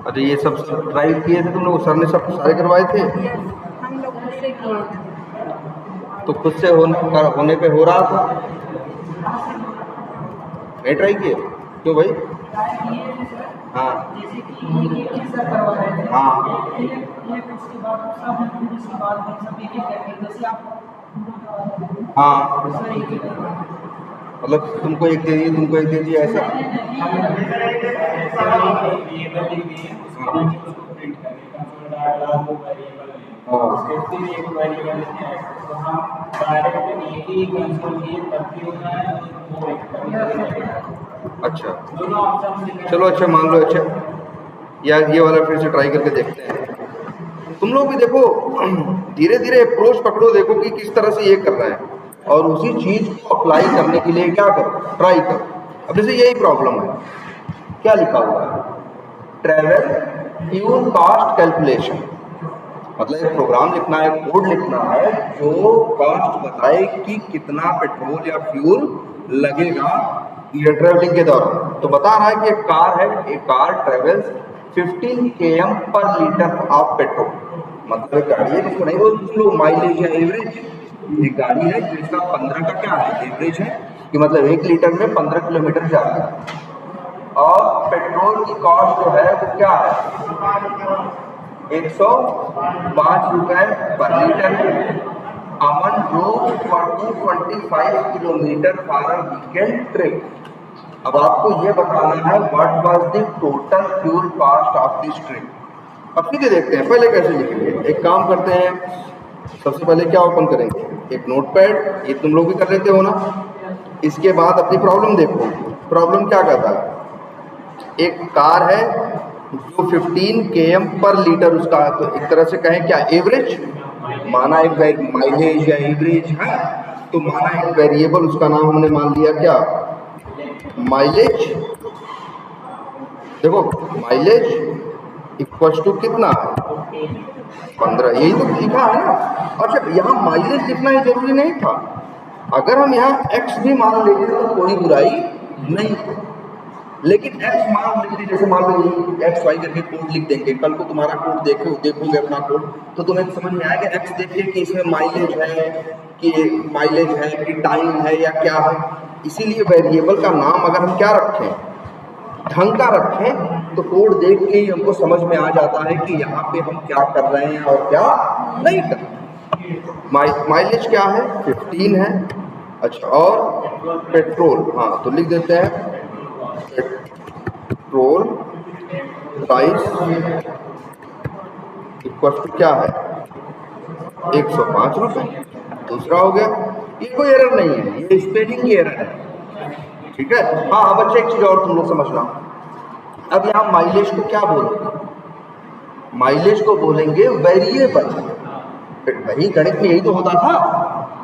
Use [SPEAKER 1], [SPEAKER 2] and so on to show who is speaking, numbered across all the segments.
[SPEAKER 1] अरे ये सब ट्राई किए थे तुम लोग, सर ने सब सारे करवाए थे?
[SPEAKER 2] हम लोग खुद से किए थे।
[SPEAKER 1] तो खुद से होने पे हो रहा था, नहीं ट्राई किए क्यों भाई? हाँ
[SPEAKER 3] जैसे कि एक सर करवा रहे थे,
[SPEAKER 1] हाँ
[SPEAKER 3] एक उसके बाद सब उसके बाद हम सब एक करके जैसे आप
[SPEAKER 1] हाँ,
[SPEAKER 3] सर एक ही करवा
[SPEAKER 1] मतलब तुमको एक दे दिए, तुमको एक दे दिया ऐसा? अच्छा चलो, अच्छा मान लो, अच्छा यार ये वाला फिर से ट्राई करके देखते हैं। तुम लोग भी देखो, धीरे धीरे अप्रोच पकड़ो, देखो कि किस तरह से ये कर रहा है, और उसी चीज को अप्लाई करने के लिए क्या करो, ट्राई करो। अब जैसे यही प्रॉब्लम है, क्या लिखा हुआ है, ट्रेवल फ्यूल कॉस्ट कैलकुलेशन, मतलब एक प्रोग्राम लिखना है, कोड लिखना है जो कॉस्ट बताए कि कितना पेट्रोल या फ्यूल लगेगा ये ट्रेवलिंग के दौरान। तो बता रहा है कि एक कार है, एक कार ट्रेवल्स 15 km पर लीटर ऑफ पेट्रोल, मतलब एक गाड़ी है जिसको नहीं बोलते लोग माइलेज या एवरेज, एक गाड़ी है जिसका 15 का क्या है एवरेज है, कि मतलब 1 लीटर में 15 किलोमीटर जा रहा है। और पेट्रोल की कॉस्ट जो है वो क्या है, 105 रुपए पर litre. Aman drove for 225 kilometre for a weekend trip. अब आपको ये बताना है what was the total fuel cost of this trip. अब सीधे देखते हैं पहले कैसे लिखेंगे। एक काम करते हैं, सबसे पहले क्या ओपन करेंगे, एक नोटपैड, ये तुम लोग भी कर लेते हो ना। इसके बाद अपनी प्रॉब्लम देखो, प्रॉब्लम क्या कहता है, एक कार है जो 15 km पर लीटर उसका, तो एक तरह से कहें क्या एवरेज, माना एक माइलेज या एवरेज है, तो माना एक वेरिएबल उसका नाम हमने मान लिया क्या, माइलेज। देखो माइलेज इक्वल टू कितना है 15, यही तो लिखा है ना। अच्छा यहाँ माइलेज लिखना ही जरूरी नहीं था, अगर हम यहाँ x भी मान लेते तो कोई बुराई नहीं, लेकिन x मान लेते, जैसे मान लो x y करके कोड लिख देंगे, कल को तुम्हारा कोड देखोगे अपना कोड, तो तुम्हें समझ में आएगा x देखिए कि इसमें माइलेज है कि टाइम है या क्या है। इसीलिए वेरिएबल का नाम अगर हम क्या रखें, ढंग का रखें, तो कोड देख के ही हमको समझ में आ जाता है कि यहाँ पे हम क्या कर रहे हैं और क्या नहीं कर रहे। माइलेज क्या है 15 है। अच्छा और पेट्रोल, हाँ तो लिख देते हैं पेट्रोल प्राइस इक्वल टू क्या है 105 रुपए। दूसरा हो गया, ये कोई एरर नहीं है, ये स्पेलिंग की एरर है, ठीक है। हाँ अब अच्छा एक चीज और तुम लोग समझना, अब यहाँ माइलेज को क्या बोलेंगे, माइलेज को बोलेंगे वेरिएबल। वही गणित में यही तो होता था,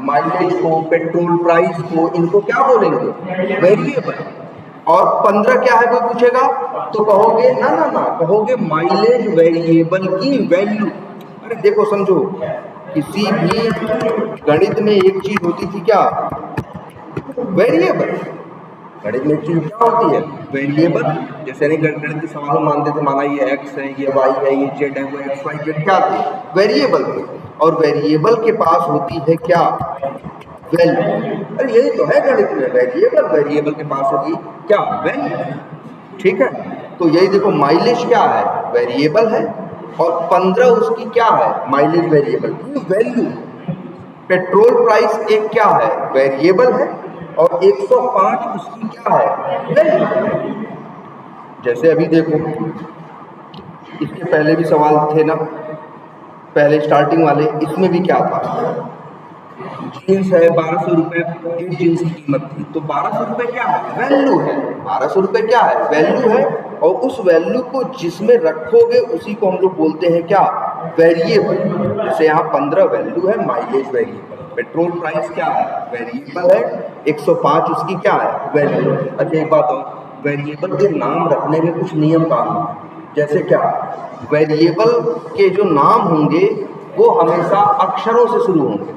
[SPEAKER 1] माइलेज को, पेट्रोल प्राइस को, इनको क्या बोलेंगे वेरिएबल। और 15 क्या है कोई पूछेगा तो कहोगे ना ना ना, कहोगे माइलेज वेरिएबल की वैल्यू। अरे देखो समझो, किसी भी गणित में एक चीज होती थी क्या, वेरिएबल। गणित में एक चीज क्या होती है वेरिएबल। जैसे नहीं गणित के सवाल मानते थे, माना ये x है, ये y है, ये z है, वो x y z क्या थे, वेरिएबल थे। और वेरिएबल के पास होती है क्या, वैल्यू। अरे यही तो है गणित में, वेरिएबल, वेरिएबल के पास होगी क्या, वैल्यू, ठीक है। तो यही देखो माइलेज क्या है, वेरिएबल है, और 15 उसकी क्या है, माइलेज वेरिएबल की वैल्यू। पेट्रोल प्राइस एक क्या है, वेरिएबल है, और 105 उसकी क्या है, वैल्यू। जैसे अभी देखो, इसके पहले भी सवाल थे ना, पहले स्टार्टिंग वाले, इसमें भी क्या था, जीन्स है 1200 रुपए, एक जीन्स की कीमत थी, तो 1200 रुपए क्या है, वैल्यू है, 1200 रुपए क्या है, वैल्यू है। और उस वैल्यू को जिसमें रखोगे उसी को हम लोग बोलते हैं क्या, वेरिएबल। जैसे यहाँ 15 वैल्यू है, माइलेज वेरिएबल, पेट्रोल प्राइस क्या है, वेरिएबल है, 105 उसकी क्या है, वैल्यू। अच्छा एक बात और, वेरिएबल के नाम रखने में कुछ नियम कानून है। जैसे क्या, वेरिएबल के जो नाम होंगे वो हमेशा अक्षरों से शुरू होंगे।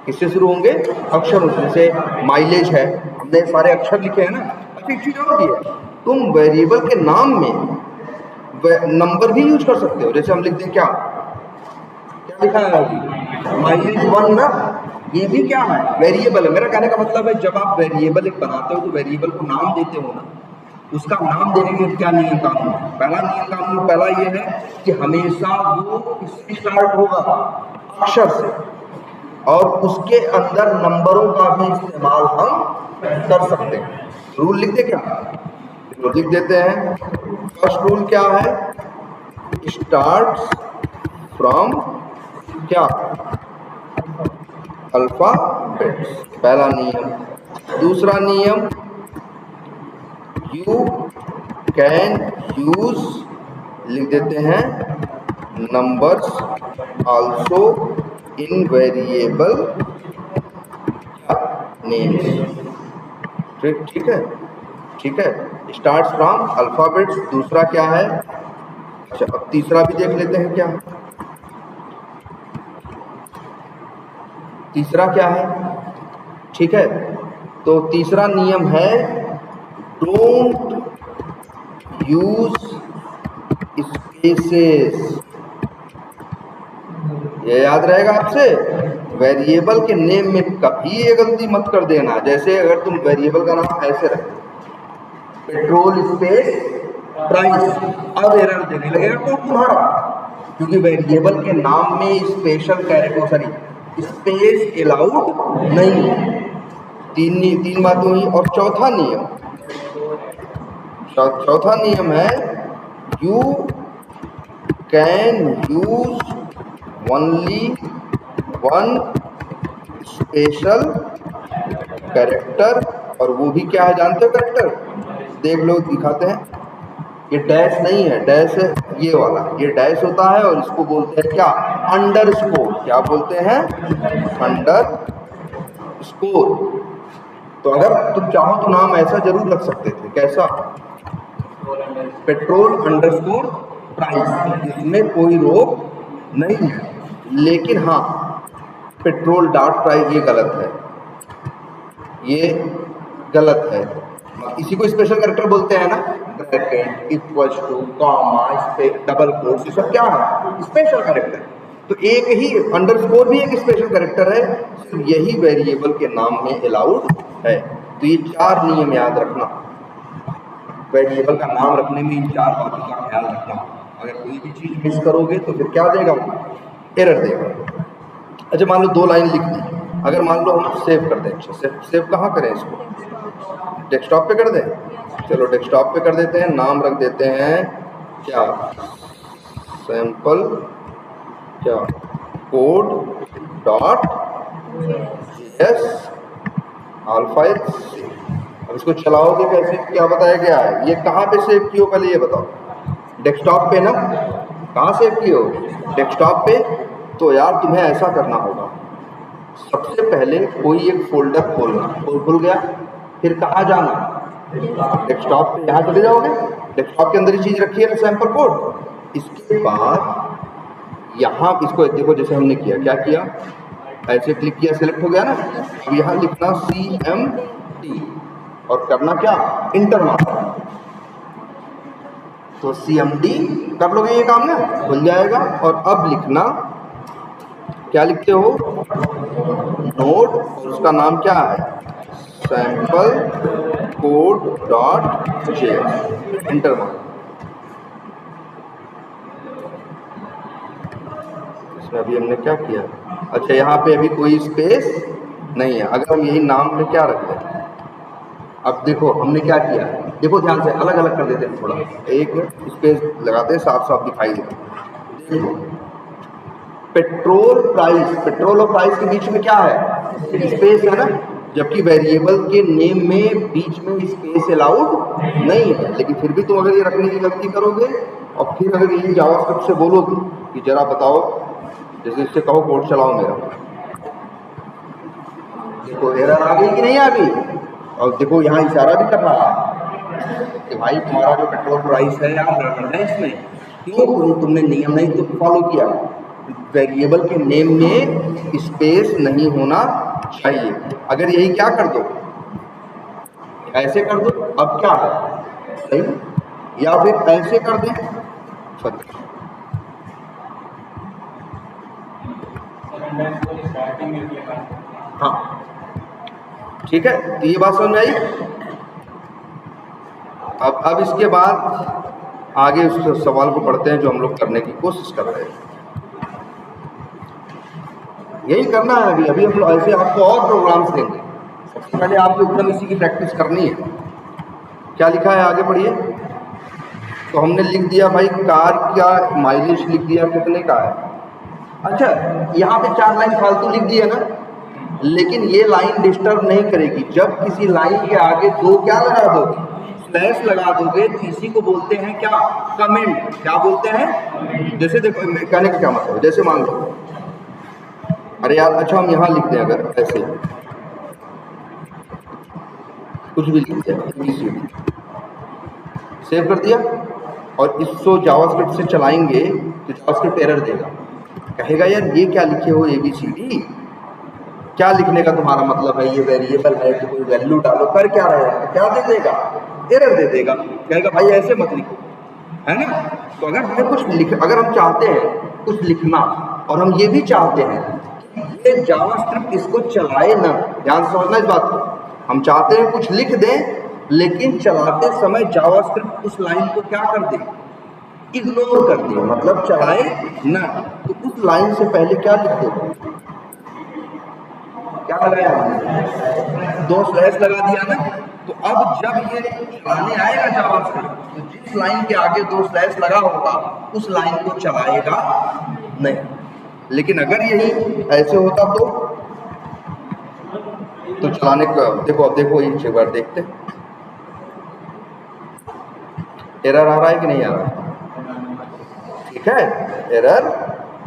[SPEAKER 1] किससे शुरू होंगे? अक्षरों से। जैसे माइलेज है, हमने सारे अक्षर लिखे हैं ना। अच्छा एक चीज और भी है, तुम वेरिएबल के नाम में नंबर भी यूज कर सकते हो। जैसे हम लिख दें क्या लिखा है अभी, माइलेज 1 ना, ये भी क्या है? वेरिएबल है। मेरा कहने का मतलब है जब आप वेरिएबल एक बनाते हो तो वेरिएबल को नाम देते हो ना, उसका नाम देने के क्या नियम कानून है? पहला नियम कानून पहला ये है कि हमेशा वो किससे स्टार्ट होगा? अक्षर से, और उसके अंदर नंबरों का भी इस्तेमाल हम कर सकते हैं। रूल लिख दे क्या? तो लिख देते हैं। फर्स्ट रूल क्या है? स्टार्ट्स फ्रॉम क्या? अल्फाबेट्स, पहला नियम। दूसरा नियम, यू कैन यूज, लिख देते हैं, numbers also in variable names. ठीक है, ठीक है। Starts from alphabets. दूसरा क्या है? अच्छा अब तीसरा भी देख लेते हैं क्या। तीसरा क्या है? ठीक है, तो तीसरा नियम है डोंट यूज स्पेसेस। ये याद रहेगा आपसे, वेरिएबल के नेम में कभी ये गलती मत कर देना। जैसे अगर तुम वेरिएबल का नाम ऐसे रखो, पेट्रोल स्पेस प्राइस, अब एरर देने लगेगा कोड तुम्हारा, क्योंकि वेरिएबल के नाम में special character, sorry space allowed नहीं है। तीन बातें हुई। और चौथा नियम है you can use only one special character. और वो भी क्या है जानते हो कैरेक्टर? देख लो दिखाते हैं, ये डैश नहीं है, डैश है ये वाला, ये डैश होता है और इसको बोलते हैं क्या? अंडरस्कोर। क्या बोलते हैं? अंडरस्कोर। तो अगर तुम चाहो तो नाम ऐसा जरूर रख सकते थे। कैसा? पेट्रोल अंडरस्कोर प्राइस, इसमें कोई रोक नहीं है। लेकिन हाँ, पेट्रोल डॉट प्राइस ये गलत है, ये गलत है। इसी को स्पेशल कैरेक्टर बोलते हैं ना, bracket, equals to, comma, space, double quotes, ये सब क्या है? Special character. तो एक ही अंडरस्कोर भी एक स्पेशल कैरेक्टर है, सिर्फ यही वेरिएबल के नाम में अलाउड है। तो ये 4 नियम याद रखना, वेरिएबल का नाम रखने में इन 4 बातों का ख्याल रखना। अगर कोई भी चीज मिस करोगे तो फिर क्या देगा? एरर देगा। अच्छा मान लो 2 लाइन लिख दी, अगर मान लो हम सेव कर दें। अच्छा सेव कहाँ करें इसको? डेस्कटॉप पे कर दें। चलो डेस्कटॉप पे कर देते हैं। नाम रख देते हैं क्या? सैंपल क्या कोड डॉट जेएस अल्फा। अब इसको चलाओगे कैसे? क्या बताया गया है? ये कहाँ पे सेव किए हो पहले ये बताओ। डेस्कटॉप पे ना? कहाँ सेव किए हो? डेस्कटॉप पे। तो यार तुम्हें ऐसा करना होगा, सबसे पहले कोई एक फोल्डर खोलना। खुल गया, फिर कहाँ जाना? डेस्कटॉप पे, यहाँ चले जाओगे। डेस्कटॉप के अंदर ही चीज रखी है ना, सैंपल कोड। इसके बाद यहाँ इसको देखो, जैसे हमने किया, क्या किया? ऐसे क्लिक किया, सिलेक्ट हो गया ना। अब यहाँ लिखना CMD और करना क्या? इंटर मारना। तो CMD कर लोगे ये काम ना, खुल जाएगा। और अब लिखना क्या लिखते हो? नोट, और उसका नाम क्या है? Sample code dot JS. Inter मारो। इसमें अभी हमने क्या किया? अच्छा यहाँ पे अभी कोई स्पेस नहीं है। अगर हम यही नाम में क्या रख दें? अब देखो हमने क्या किया, देखो ध्यान से, अलग अलग कर देते हैं थोड़ा, एक स्पेस लगाते हैं, साफ साफ दिखाई देता। देखो पेट्रोल प्राइस, पेट्रोल और प्राइस के बीच में क्या है? स्पेस है ना, जबकि वेरिएबल के नेम में बीच में स्पेस अलाउड नहीं है। लेकिन फिर भी तुम अगर ये रखने की गलती करोगे और फिर अगर यही जावास्क्रिप्ट से बोलोगे कि जरा बताओ, जैसे इससे कहो कोड चलाओ मेरा, देखो एरर आ गई कि नहीं आ गई? और देखो यहाँ इशारा भी कर रहा है कि भाई तुम्हारा जो पेट्रोल प्राइस है यार गड़बड़ है इसमें। क्यों? तुमने नियम नहीं तो फॉलो किया। वेरिएबल के नेम में स्पेस नहीं होना चाहिए। अगर यही क्या कर दो, ऐसे कर दो, अब क्या है सही, या फिर ऐसे कर दें, हाँ ठीक है। तो ये बात समझ में आई। अब इसके बाद आगे उस सवाल को पढ़ते हैं जो हम लोग करने की कोशिश कर रहे हैं। यही करना है अभी अभी हम लोग ऐसे आपको और प्रोग्राम्स देंगे। सबसे पहले आपको एकदम इसी की प्रैक्टिस करनी है। क्या लिखा है आगे पढ़िए। तो हमने लिख दिया भाई कार का माइलेज लिख दिया कितने का है। अच्छा यहाँ पे 4 लाइन फालतू लिख दिया ना, लेकिन ये लाइन डिस्टर्ब नहीं करेगी। जब किसी लाइन के आगे 2 क्या लगा दोगे, स्लैश लगा दोगे, तो इसी को बोलते हैं क्या, कमेंट। क्या बोलते हैं, जैसे देखो कहने का क्या मतलब है, जैसे मान लो अरे यार अच्छा हम यहाँ लिख दें, अगर ऐसे कुछ भी लिख दिया, सेव कर दिया और इसको जावास्क्रिप्ट से चलाएंगे तो जावास्क्रिप्ट एरर देगा, कहेगा यार ये क्या लिखे हो ABCD, क्या लिखने का तुम्हारा मतलब है, ये वेरिएबल है कि कोई वैल्यू डालो, कर क्या रहे हो, क्या दे देगा, एरर दे देगा, कहेगा भाई ऐसे मत लिखो, है ना। तो अगर हमें कुछ अगर हम चाहते हैं कुछ लिखना और हम ये भी चाहते हैं ये जावास्क्रिप्ट इसको चलाए ना, ध्यान से समझना इस बात को, हम चाहते हैं कुछ लिख दें लेकिन चलाते समय जावास्क्रिप्ट उस लाइन को क्या कर दे, इग्नोर कर दे, मतलब चलाए ना। तो उस लाइन से पहले क्या लिख दो, क्या लगाया हमने, 2 स्लैश लगा दिया ना। तो अब जब ये चलाने आएगा जावास्क्रिप्ट तो जिस लाइन के आगे 2 स्लैश लगा होगा उस लाइन को चलाएगा नहीं। लेकिन अगर यही ऐसे होता तो चलाने का देखो, अब देखो एक बार देखते एरर आ रहा है कि नहीं आ रहा है, ठीक है, एरर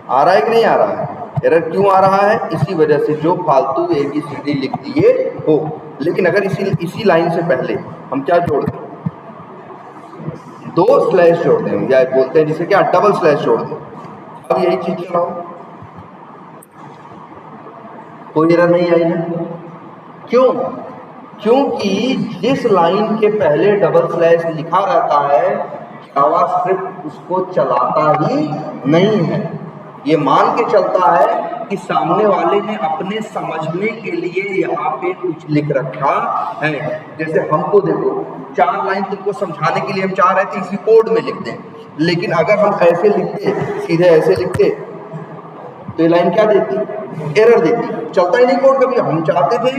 [SPEAKER 1] आ रहा है कि नहीं आ रहा है। एरर क्यों आ रहा है, इसी वजह से जो फालतू ABCD लिख दिए हो। लेकिन अगर इसी लाइन से पहले हम क्या जोड़ दें, 2 स्लैश जोड़ दें, या बोलते हैं जिसे क्या, डबल स्लैश जोड़ दें। अब यही चीज चलाओ, कोई एरर नहीं आई ना। क्यों, क्योंकि जिस लाइन के पहले डबल स्लैश लिखा रहता है जावास्क्रिप्ट उसको चलाता ही नहीं है। ये मान के चलता है कि सामने वाले ने अपने समझने के लिए यहाँ पे कुछ लिख रखा है। जैसे हमको देखो 4 लाइन तुमको समझाने के लिए हम चाह रहे थे इसी कोड में लिख दें, लेकिन अगर हम ऐसे लिखते, सीधे ऐसे लिखते तो ये लाइन क्या देती, एरर देती, चलता ही नहीं कोड कभी। हम चाहते थे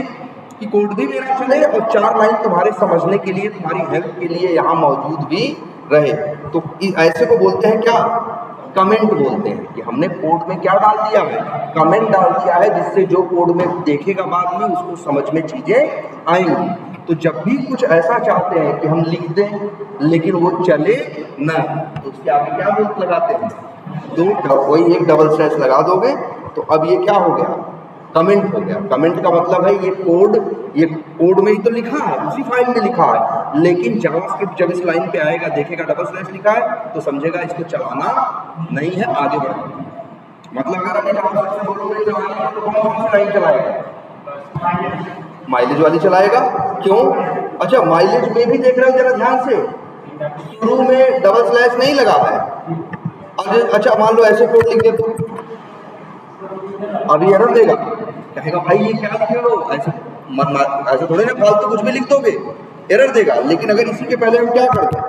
[SPEAKER 1] कि कोड भी मेरा चले और 4 लाइन तुम्हारे समझने के लिए, तुम्हारी हेल्प के लिए यहाँ मौजूद भी रहे। तो ऐसे को बोलते हैं क्या, कमेंट बोलते हैं, कि हमने कोड में क्या डाल दिया है, कमेंट डाल दिया है, जिससे जो कोड में देखेगा बाद में उसको समझ में चीजें आएंगी। तो जब भी कुछ ऐसा चाहते हैं कि हम लिख दें लेकिन वो चले ना, तो उसके आगे क्या बोल लगाते हैं, 2 वही एक डबल स्लैश लगा दोगे तो अब ये क्या हो गया, कमेंट हो गया। कमेंट का मतलब है ये कोड में ही तो लिखा है, उसी फाइल में लिखा है, लेकिन जावास्क्रिप्ट जब इस लाइन पे आएगा देखेगा डबल स्लैश लिखा है तो समझेगा इसको चलाना नहीं है, आगे बढ़ना। मतलब अगर अभी जावास्क्रिप्ट से बोलोगे चलाना तो कौन सी लाइन चलाएगा, माइलेज वाली चलाएगा। क्यों, अच्छा माइलेज में भी देख रहे हो जरा ध्यान से, शुरू में डबल स्लैश नहीं लगा है। अच्छा मान लो ऐसे कोड लिख दे तो अभी एरर देगा, कहेगा भाई ये क्या लिखे हो, ऐसे थोड़े ना फालतू कुछ भी लिख दोगे, एरर देगा। लेकिन अगर इसी के पहले हम क्या करते हैं,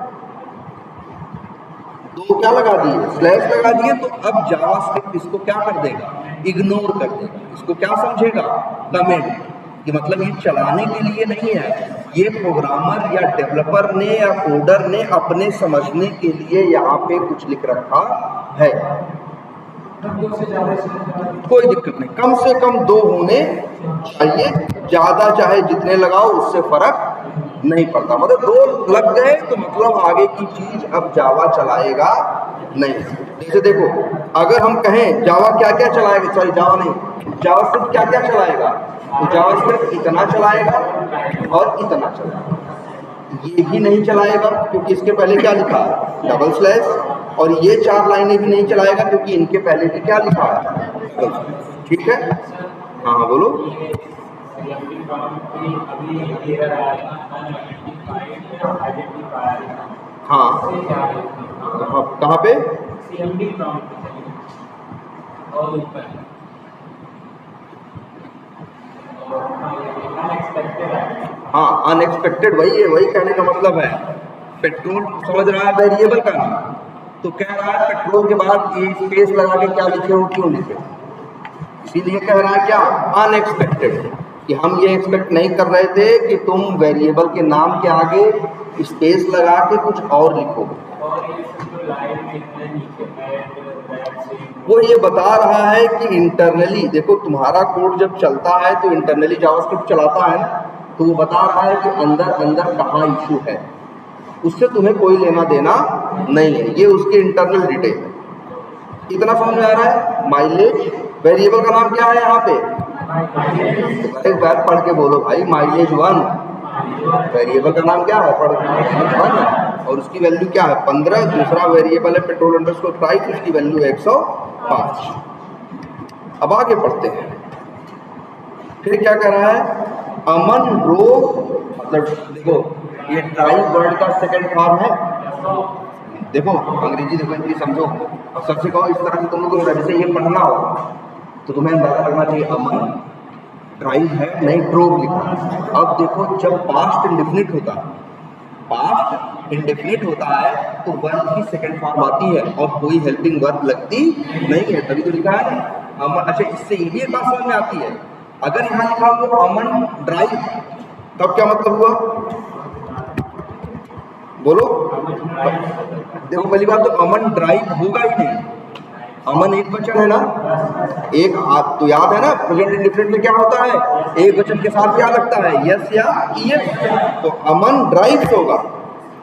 [SPEAKER 1] 2 क्या लगा दिए, स्लैश लगा दिए, तो अब जावास्क्रिप्ट इसको क्या कर देगा, इग्नोर कर देगा, इसको क्या समझेगा, कमेंट, कि मतलब ये चलाने के लिए नहीं है, ये प्रोग्रामर या डेवलपर ने या कोडर ने अपने समझने के लिए यहाँ पे कुछ लिख रखा है। कोई दिक्कत नहीं, कम से कम 2 होने चाहिए, ज्यादा चाहे जितने लगाओ उससे फर्क नहीं पड़ता। मतलब 2 लग गए तो मतलब आगे की चीज अब जावा चलाएगा नहीं। जैसे देखो अगर हम कहें जावा क्या क्या चलाएगा, सॉरी जावा नहीं, जावास्क्रिप्ट क्या क्या चलाएगा, तो जावास्क्रिप्ट इतना चलाएगा और इतना चलाएगा, ये भी नहीं चलाएगा क्योंकि इसके पहले क्या लिखा है, डबल स्लैश, और ये 4 लाइनें भी नहीं चलाएगा क्योंकि इनके पहले भी क्या लिखा है, ठीक है। हाँ हाँ बोलो।
[SPEAKER 4] अभी एरर आया आइडेंटिफायर
[SPEAKER 1] हाँ कहाँ पे?
[SPEAKER 4] CMD प्रॉम्प्ट और ऊपर अनएक्सपेक्टेड।
[SPEAKER 1] हाँ अनएक्सपेक्टेड, वही है, वही कहने का मतलब है। पेट्रोल समझ रहा है वेरिएबल का नाम, तो कह रहा है पेट्रोल के बाद ये स्पेस लगा के क्या लिखे हो, क्यों लिखे, इसीलिए कह रहा है क्या, अनएक्सपेक्टेड, कि हम ये एक्सपेक्ट नहीं कर रहे थे कि तुम वेरिएबल के नाम के आगे स्पेस लगा के कुछ और लिखो। वो ये बता रहा है कि इंटरनली देखो, तुम्हारा कोड जब चलता है तो इंटरनली जावास्क्रिप्ट चलाता है ना, तो वो बता रहा है कि अंदर अंदर कहाँ इशू है, उससे तुम्हें कोई लेना देना नहीं है, ये उसके इंटरनल डिटेल है। इतना समझ में आ रहा है? माइलेज वेरिएबल का नाम क्या है यहाँ पे? एक बार पढ़ के बोलो भाई, माइलेज 1 वेरिएबल का नाम क्या है? पढ़ 1 और उसकी वैल्यू क्या है? 15। दूसरा वेरिएबल है पेट्रोल अंडरस्कोर प्राइस, उसकी वैल्यू है 105। अब आगे पढ़ते हैं, फिर क्या कह रहा है? अमन ड्रोव, मतलब देखो ये ड्राइव वर्ड का सेकंड फॉर्म है। देखो अंग्रेजी देखो, इनकी समझो, और सबसे कहो इस तरह से तुम लोगों को जैसे ये पढ़ना हो तो तुम्हें अंदाजा लगना चाहिए अमन ड्राइव है, नहीं ड्रोव लिखा। अब देखो जब पास्ट इंडेफिनिट होता है, पास्ट इंडेफिनिट होता है तो वर्ब की सेकंड फॉर्म आती है और कोई हेल्पिंग वर्ब लगती नहीं है, तभी तो लिखा है अमन। अच्छा, इससे ये भी एक बात समझ में आती है, अगर यहाँ लिखा हो अमन ड्राइव तब क्या मतलब हुआ? बोलो। देखो पहली बात तो अमन ड्राइव होगा ही नहीं, अमन एक वचन है ना, एक आप तो याद है ना प्रेजेंट इंडेफिनिट में क्या होता है, एक वचन के साथ क्या लगता है, यस या ईएस, तो अमन ड्राइव होगा,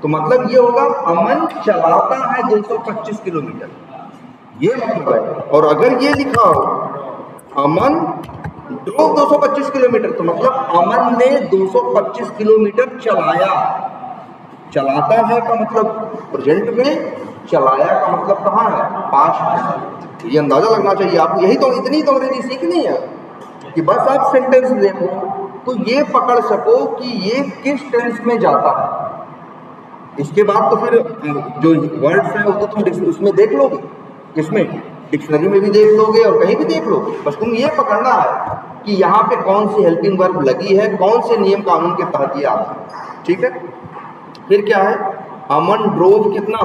[SPEAKER 1] तो मतलब ये होगा अमन चलाता है 225 किलोमीटर, ये मतलब है। और अगर ये लिखा हो अमन ड्रोव 225 किलोमीटर, तो मतलब अमन ने 225 किलोमीटर चलाया। चलाता है का मतलब प्रेजेंट में, चलाया का मतलब कहाँ है, पास्ट। ये अंदाजा लगना चाहिए आपको, यही तो इतनी तो अंग्रेजी सीखनी है कि बस आप सेंटेंस देखो तो ये पकड़ सको कि ये किस टेंस में जाता है। इसके बाद तो फिर जो वर्ड्स हैं वो तो तुम उसमें देख लोगे, किसमें, डिक्शनरी में भी देख लोगे और कहीं भी देख लोगे, बस तुम ये पकड़ना है कि यहाँ पे कौन सी हेल्पिंग वर्ब लगी है, कौन से नियम कानून के तहत ये आता है। ठीक है, फिर क्या है, अमन ड्रोव कितना,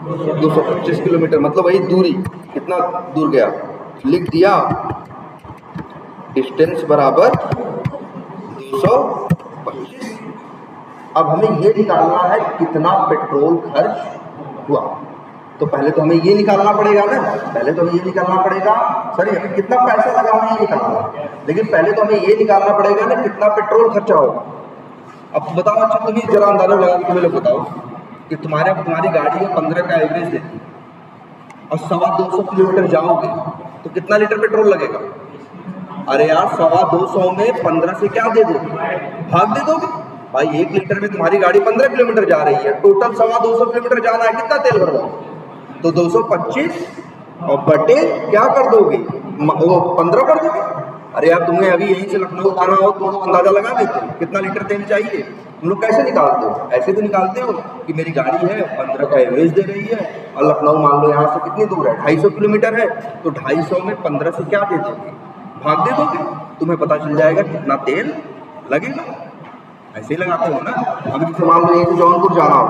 [SPEAKER 1] 225 किलोमीटर, मतलब वही दूरी, कितना दूर गया, लिख दिया डिस्टेंस बराबर 225। अब हमें ये निकालना है कितना पेट्रोल खर्च हुआ, तो पहले तो हमें ये निकालना पड़ेगा ना, पहले तो हमें ये निकालना पड़ेगा, सॉरी हमें कितना पैसा लगा हमें ये निकालना, लेकिन पहले तो हमें ये निकालना पड़ेगा ना कितना पेट्रोल खर्चा होगा। अब बताओ, अच्छा तुम ही जरा अंदाजा लगा के तुम्हें लोग बताओ कि तुम्हारी गाड़ी है 15 का एवरेज देती और 250 किलोमीटर जाओगे तो कितना लीटर पेट्रोल लगेगा? अरे यार 250 में 15 से क्या दे दोगे, भाग दे दोगे भाई। 1 लीटर में तुम्हारी गाड़ी 15 किलोमीटर जा रही है, टोटल 250 किलोमीटर जाना है, कितना तेल भरवाओ? तो 225 और बटे क्या कर दोगे, वो 15 कर दोगे। अरे यार तुम्हें अभी यहीं से लखनऊ आना हो तो अंदाजा लगा लेते हो कितना लीटर तेल चाहिए। तुम लोग कैसे निकालते हो? ऐसे तो निकालते हो कि मेरी गाड़ी है 15 का एवरेज दे रही है और लखनऊ मान लो यहाँ से कितनी दूर है, 250 किलोमीटर है, तो 250 में 15 से क्या दे दोगे, भाग दे दोगे, तुम्हें पता चल जाएगा कितना तेल लगेगा। ऐसे ही लगाते हो ना। अभी जैसे मान लो यहीं से जौनपुर जाना हो,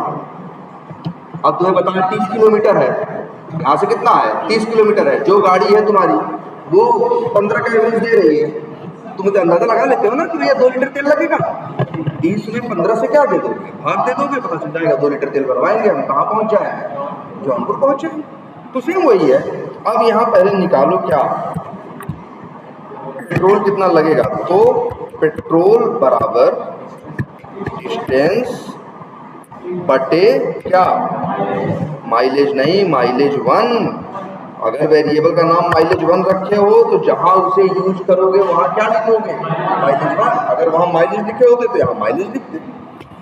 [SPEAKER 1] अब तुम्हें बताया 30 किलोमीटर है, यहाँ से कितना है, 30 किलोमीटर है, जो गाड़ी है तुम्हारी वो 15 का एवरेज दे रही है, तुम तो अंदाजा लगा लेते हो ना कि भैया 2 लीटर तेल लगेगा। 30 में 15 से क्या दे दोगे, भाग दे दोगे, पता चल जाएगा 2 लीटर तेल भरवाएंगे हम, कहाँ पहुँच जाएंगे, जौनपुर पहुँचे। तो सेम वही है। अब यहाँ पहले निकालो क्या, पेट्रोल कितना लगेगा, तो पेट्रोल बराबर डिस्टेंस बटे क्या, माइलेज नहीं, माइलेज 1। अगर वेरिएबल का नाम माइलेज 1 रखे हो तो जहां उसे यूज करोगे वहां क्या लिखोगे, माइलेज 1। अगर वहां माइलेज लिखे होते तो यहाँ माइलेज लिखते।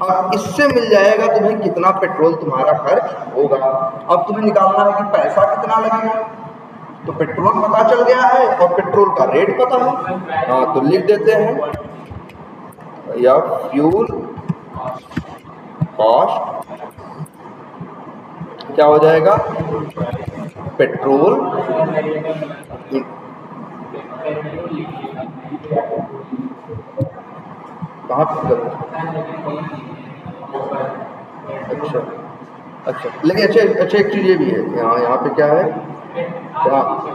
[SPEAKER 1] अब इससे मिल जाएगा तुम्हें कितना पेट्रोल तुम्हारा खर्च होगा। अब तुम्हें निकालना है कि पैसा कितना लगेगा, तो पेट्रोल पता चल गया है और पेट्रोल का रेट पता है, हाँ तो लिख देते हैं या फ्यूल कॉस्ट क्या हो जाएगा, पेट्रोल कहाँ पे, अच्छा अच्छा, लेकिन अच्छा एक चीज़ ये भी है, यहाँ पे क्या है,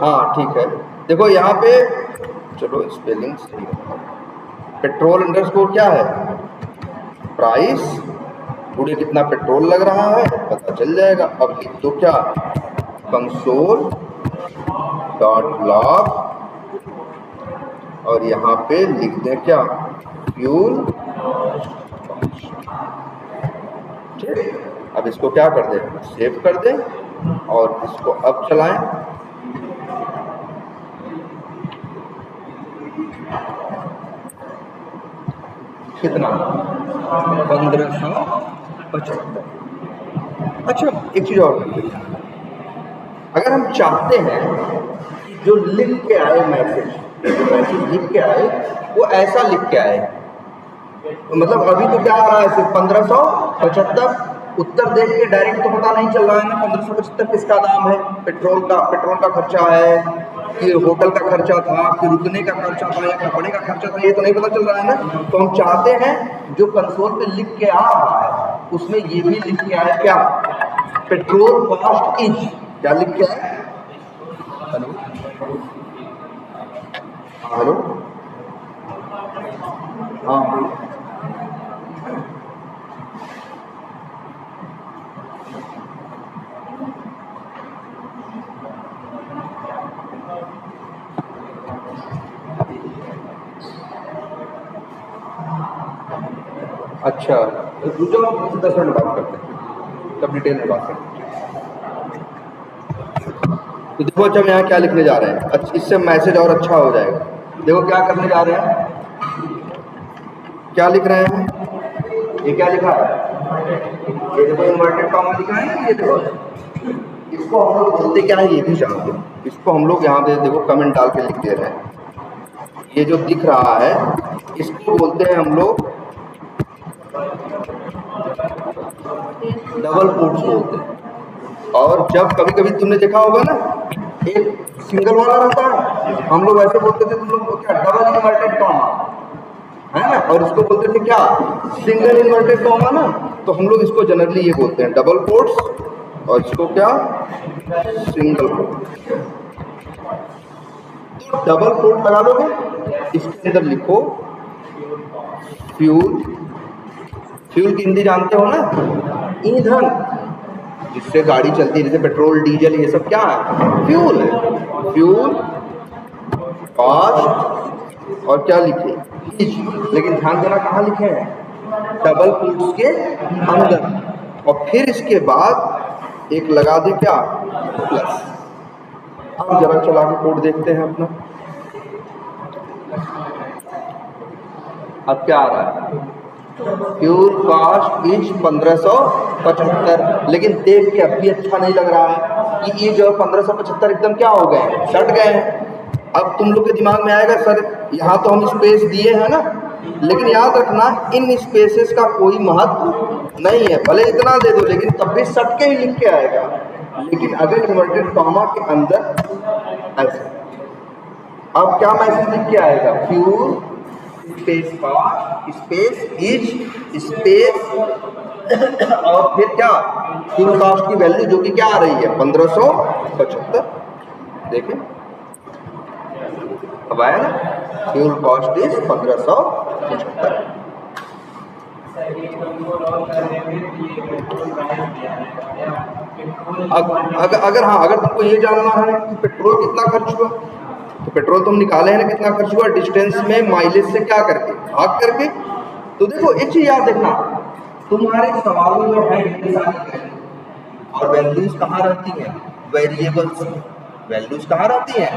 [SPEAKER 1] हाँ ठीक है, देखो यहाँ पे, चलो स्पेलिंग सही है, पेट्रोल अंडरस्कोर क्या है, प्राइस, पूरे कितना पेट्रोल लग रहा है पता चल जाएगा। अब लिख दो क्या, कंसोल डॉट लॉग, और यहाँ पे लिख दें क्या, फ्यूल। ठीक, अब इसको क्या कर दें, सेव कर दें और इसको अब चलाएं। कितना, 1575। अच्छा एक चीज और, अगर हम चाहते हैं जो लिख के आए मैसेज लिख के आए वो ऐसा लिख के आए, मतलब अभी तो क्या आ रहा है, सिर्फ 1575, उत्तर देख के डायरेक्ट तो पता नहीं चल रहा है ना 1575 किसका दाम है, पेट्रोल का खर्चा है कि होटल का खर्चा था कि रुकने का खर्चा था या कपड़े का खर्चा था, ये तो नहीं पता चल रहा है ना। तो हम चाहते हैं जो कंसोल पे लिख के आ रहा है उसमें ये भी लिख के आए क्या, पेट्रोल कॉस्ट इज, क्या लिख के आए, हेलो हेलो, हाँ अच्छा, रुक जाओ 10 मिनट बात करते हैं, तब डिटेल में बात करते हैं। तो देखो अच्छा हम यहाँ क्या लिखने जा रहे हैं, अच्छा इससे मैसेज और अच्छा हो जाएगा। देखो क्या करने जा रहे हैं, क्या लिख रहे हैं, ये क्या लिखा है, ये देखो इन्वर्टेड कॉमा लिखा है, ये देखो इसको हम लोग बोलते क्या है ये भी जानते हैं, इसको हम लोग यहाँ पे देखो कमेंट डाल के लिख दे रहे हैं। ये जो दिख रहा है इसको बोलते हैं हम लोग डबल कोट्स बोलते हैं। और जब कभी कभी तुमने देखा होगा ना एक सिंगल वाला रहता है, हम लोग ऐसे बोलते थे, तुम लोग क्या, डबल इन्वर्टेड कॉमा है ना, और इसको बोलते थे क्या, सिंगल इन्वर्टेड कॉमा ना, तो हम लोग इसको जनरली ये बोलते हैं डबल कोट्स और इसको क्या, सिंगल कोट। तो डबल कोट लगा दोगे, इसके अंदर लिखो फ्यूल, फ्यूल की हिंदी जानते हो ना, ईंधन, जिससे गाड़ी चलती है, जैसे पेट्रोल डीजल ये सब क्या है, फ्यूल है, फ्यूल कॉस्ट, और क्या लिखे, लेकिन ध्यान देना कहाँ लिखे हैं, डबल कोट्स के अंदर, और फिर इसके बाद एक लगा दे क्या, प्लस। अब जरा चला के कोड देखते हैं अपना, अब क्या आ रहा है, फ्यूल कॉस्ट इज 1575, लेकिन देख के अब भी अच्छा नहीं लग रहा है कि ये जो 1575 एकदम क्या हो गए, सट गए हैं। अब तुम लोग के दिमाग में आएगा सर यहाँ तो हम स्पेस दिए हैं ना, लेकिन याद रखना इन स्पेसेस का कोई महत्व नहीं है, भले इतना दे दो लेकिन तब भी सट के ही लिख के आएगा। लेकिन अगर इन्वर्टेड कॉमा के अंदर ऐसे, अब क्या मैसेज लिख के आएगा, fuel space cost space is space और फिर क्या, फ्यूल कॉस्ट की वैल्यू जो कि क्या आ रही है 1575, देखें अब आया ना, फ्यूल कॉस्ट इज 1575। अगर हाँ, अगर तुमको ये जानना है कि पेट्रोल कितना खर्च हुआ, तो पेट्रोल तुम निकाले हैं ना कितना खर्च हुआ, डिस्टेंस में माइलेज से क्या करके, भाग करके। तो देखो एक चीज याद देखना, तुम्हारे सवालों में है इतनी सारी वैल्यू, और वैल्यूज कहाँ रहती हैं, वेरिएबल्स, वैल्यूज कहाँ रहती हैं,